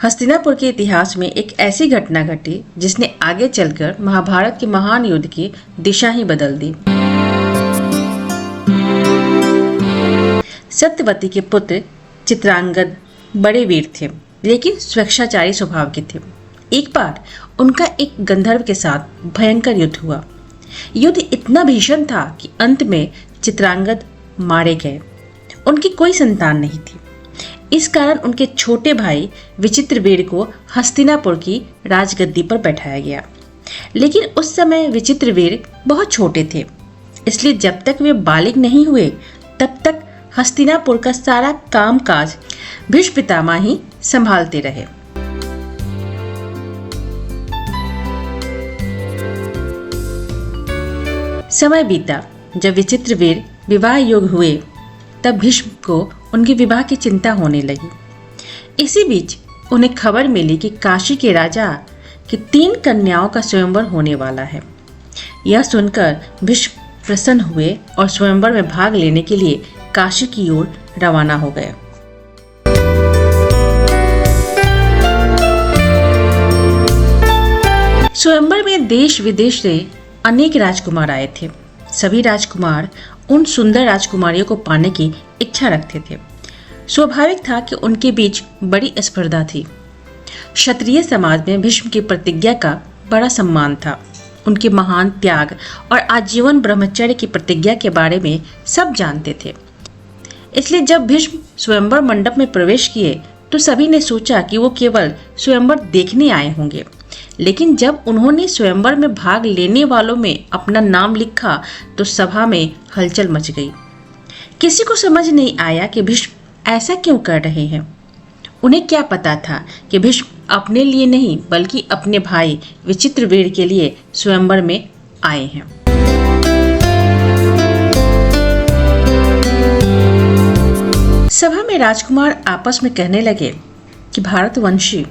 हस्तिनापुर के इतिहास में एक ऐसी घटना घटी जिसने आगे चलकर महाभारत के महान युद्ध की दिशा ही बदल दी। सत्यवती के पुत्र चित्रांगद बड़े वीर थे, लेकिन स्वेच्छाचारी स्वभाव के थे। एक बार उनका एक गंधर्व के साथ भयंकर युद्ध हुआ। युद्ध इतना भीषण था कि अंत में चित्रांगद मारे गए। उनकी कोई संतान नहीं थी। इस कारण उनके छोटे भाई विचित्रवीर को हस्तिनापुर की राजगद्दी पर बैठाया गया। लेकिन उस समय विचित्रवीर बहुत छोटे थे, इसलिए जब तक वे बालिग नहीं हुए तब तक हस्तिनापुर का सारा कामकाज भीष्म पितामह ही संभालते रहे। समय बीता। जब विचित्रवीर विवाह योग्य हुए तब भीष्म को उनके विवाह की चिंता होने लगी। इसी बीच उन्हें खबर मिली कि काशी के राजा की 3 कन्याओं का स्वयंवर होने वाला है। यह सुनकर भीष्म प्रसन्न हुए और स्वयंवर में भाग लेने के लिए काशी की ओर रवाना हो गए। स्वयंवर में देश विदेश से अनेक राजकुमार आए थे। सभी राजकुमार उन सुंदर राजकुमारियों को पाने की इच्छा रखते थे। स्वाभाविक था कि उनके बीच बड़ी स्पर्धा थी। क्षत्रिय समाज में भीष्म की प्रतिज्ञा का बड़ा सम्मान था। उनके महान त्याग और आजीवन ब्रह्मचर्य की प्रतिज्ञा के बारे में सब जानते थे। इसलिए जब भीष्म स्वयंवर मंडप में प्रवेश किए तो सभी ने सोचा कि वो केवल स्वयंवर देखने आए होंगे। लेकिन जब उन्होंने स्वयंवर में भाग लेने वालों में अपना नाम लिखा तो सभा में हलचल मच गई। किसी को समझ नहीं आया कि भीष्म ऐसा क्यों कर रहे हैं। उन्हें क्या पता था कि भीष्म अपने लिए नहीं बल्कि अपने भाई विचित्रवीर के लिए स्वयंवर में आए हैं। सभा में राजकुमार आपस में कहने लगे कि भारतवंशी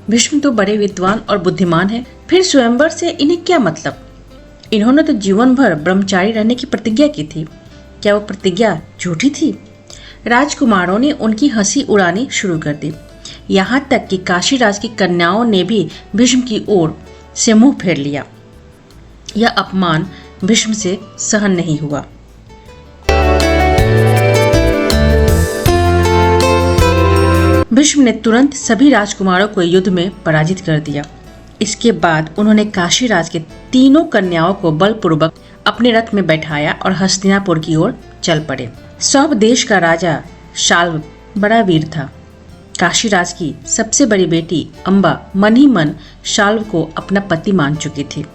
भीष्म तो बड़े विद्वान और बुद्धिमान हैं, फिर स्वयंवर से इन्हें क्या मतलब। इन्होंने तो जीवन भर ब्रह्मचारी रहने की प्रतिज्ञा की थी। क्या वो प्रतिज्ञा झूठी थी? राजकुमारों ने उनकी हंसी उड़ानी शुरू कर दी। यहाँ तक कि काशीराज की कन्याओं ने भी भीष्म की ओर से मुंह फेर लिया। यह अपमान भीष्म से सहन नहीं हुआ। भीष्म ने तुरंत सभी राजकुमारों को युद्ध में पराजित कर दिया। इसके बाद उन्होंने काशीराज के 3 कन्याओं को बलपूर्वक अपने रथ में बैठाया और हस्तिनापुर की ओर चल पड़े। सब देश का राजा शाल्व बड़ा वीर था। काशीराज की सबसे बड़ी बेटी अम्बा मन ही मन शाल्व को अपना पति मान चुकी थी।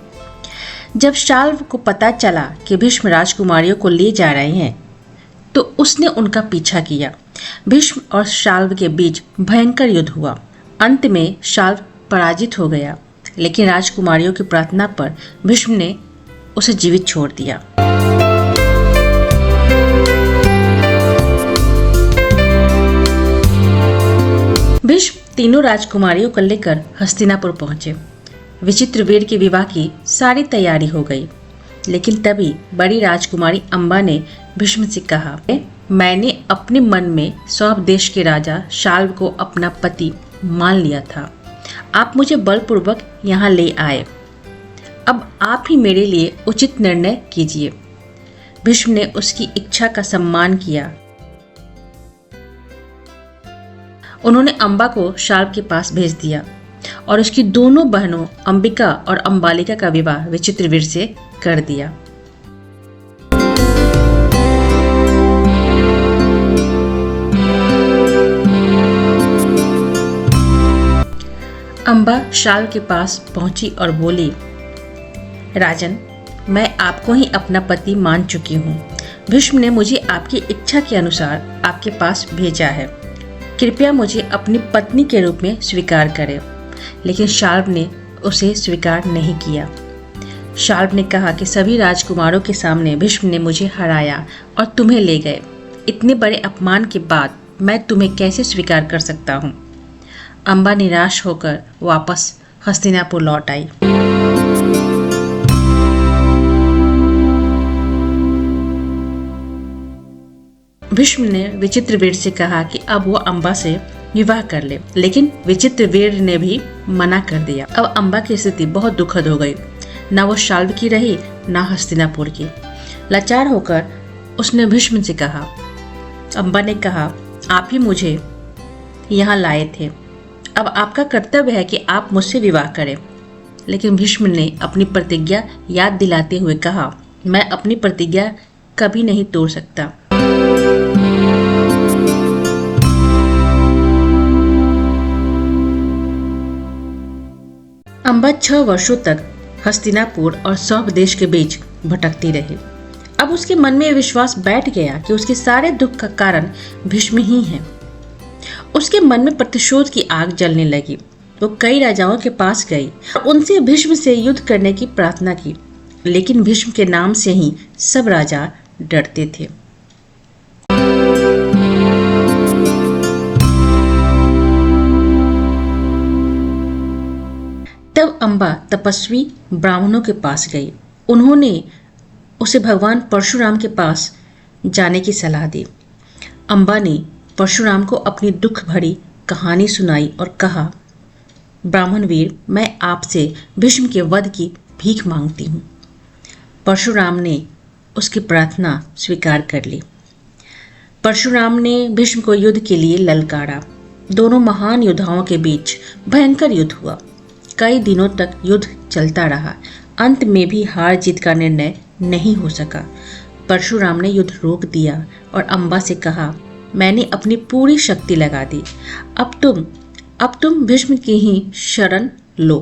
जब शाल्व को पता चला कि भीष्म राजकुमारियों को ले जा रहे हैं तो उसने उनका पीछा किया। भीष्म और शाल्व के बीच भयंकर युद्ध हुआ। अंत में शाल्व पराजित हो गया, लेकिन राजकुमारियों की प्रार्थना पर भीष्म ने उसे जीवित छोड़ दिया। भीष्म 3 राजकुमारियों को लेकर हस्तिनापुर पहुंचे। विचित्रवीर के विवाह की सारी तैयारी हो गई, लेकिन तभी बड़ी राजकुमारी अम्बा ने भीष्म से कहा, मैंने अपने मन में सब देश के राजा शाल्व को अपना पति मान लिया था। आप मुझे बलपूर्वक यहाँ ले आए। अब आप ही मेरे लिए उचित निर्णय कीजिए। भीष्म ने उसकी इच्छा का सम्मान किया। उन्होंने अम्बा को शाल्व के पास भेज दिया और उसकी दोनों बहनों अंबिका और अंबालिका का विवाह विचित्रवीर से कर दिया। अम्बा शाल्व के पास पहुंची और बोली, राजन, मैं आपको ही अपना पति मान चुकी हूँ। भीष्म ने मुझे आपकी इच्छा के अनुसार आपके पास भेजा है। कृपया मुझे अपनी पत्नी के रूप में स्वीकार करें। लेकिन शाल्व ने उसे स्वीकार नहीं किया। शाल्व ने कहा कि सभी राजकुमारों के सामने भीष्म ने मुझे हराया और तुम्हें ले गए। इतने बड़े अपमान के बाद मैं तुम्हें कैसे स्वीकार कर सकता हूँ। अम्बा निराश होकर वापस हस्तिनापुर लौट आई। भीष्म ने विचित्रवीर से कहा कि अब वो अम्बा से विवाह कर ले, लेकिन विचित्रवीर्य ने भी मना कर दिया। अब अम्बा की स्थिति बहुत दुखद हो गई। न वो शाल्व की रही, न हस्तिनापुर की। लाचार होकर उसने भीष्म से कहा। अम्बा ने कहा, आप ही मुझे यहाँ लाए थे, अब आपका कर्तव्य है कि आप मुझसे विवाह करें। लेकिन भीष्म ने अपनी प्रतिज्ञा याद दिलाते हुए कहा, मैं अपनी प्रतिज्ञा कभी नहीं तोड़ सकता। अम्बा 6 वर्षों तक हस्तिनापुर और सौभ देश के बीच भटकती रही। अब उसके मन में विश्वास बैठ गया कि उसके सारे दुख का कारण भीष्म ही है। उसके मन में प्रतिशोध की आग जलने लगी। वो कई राजाओं के पास गई और उनसे भीष्म से युद्ध करने की प्रार्थना की, लेकिन भीष्म के नाम से ही सब राजा डरते थे। तब अम्बा तपस्वी ब्राह्मणों के पास गई। उन्होंने उसे भगवान परशुराम के पास जाने की सलाह दी। अम्बा ने परशुराम को अपनी दुख भरी कहानी सुनाई और कहा, ब्राह्मण वीर, मैं आपसे भीष्म के वध की भीख मांगती हूँ। परशुराम ने उसकी प्रार्थना स्वीकार कर ली। परशुराम ने भीष्म को युद्ध के लिए ललकारा। दोनों महान योद्धाओं के बीच भयंकर युद्ध हुआ। कई दिनों तक युद्ध चलता रहा। अंत में भी हार जीत का निर्णय नहीं हो सका। परशुराम ने युद्ध रोक दिया और अम्बा से कहा, मैंने अपनी पूरी शक्ति लगा दी। अब तुम भीष्म की ही शरण लो।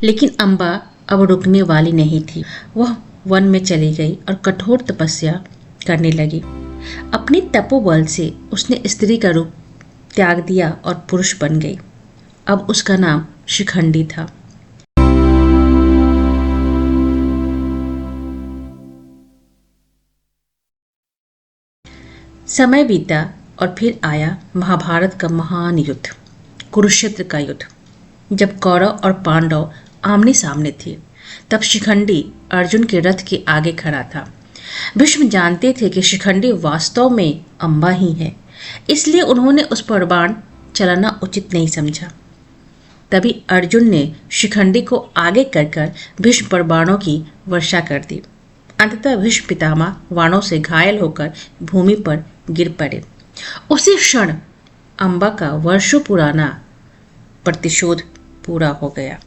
लेकिन अम्बा अब रुकने वाली नहीं थी। वह वन में चली गई और कठोर तपस्या करने लगी। अपनी तपोबल से उसने स्त्री का रूप त्याग दिया और पुरुष बन गई। अब उसका नाम शिखंडी था। समय बीता और फिर आया महाभारत का महान युद्ध, कुरुक्षेत्र का युद्ध। जब कौरव और पांडव आमने सामने थे, तब शिखंडी अर्जुन के रथ के आगे खड़ा था। भीष्म जानते थे कि शिखंडी वास्तव में अम्बा ही है, इसलिए उन्होंने उस पर बाण चलाना उचित नहीं समझा। तभी अर्जुन ने शिखंडी को आगे कर भीष्म पर बाणों की वर्षा कर दी। अंततः भीष्म पितामह बाणों से घायल होकर भूमि पर गिर पड़े। उसी क्षण अम्बा का वर्षों पुराना प्रतिशोध पूरा हो गया।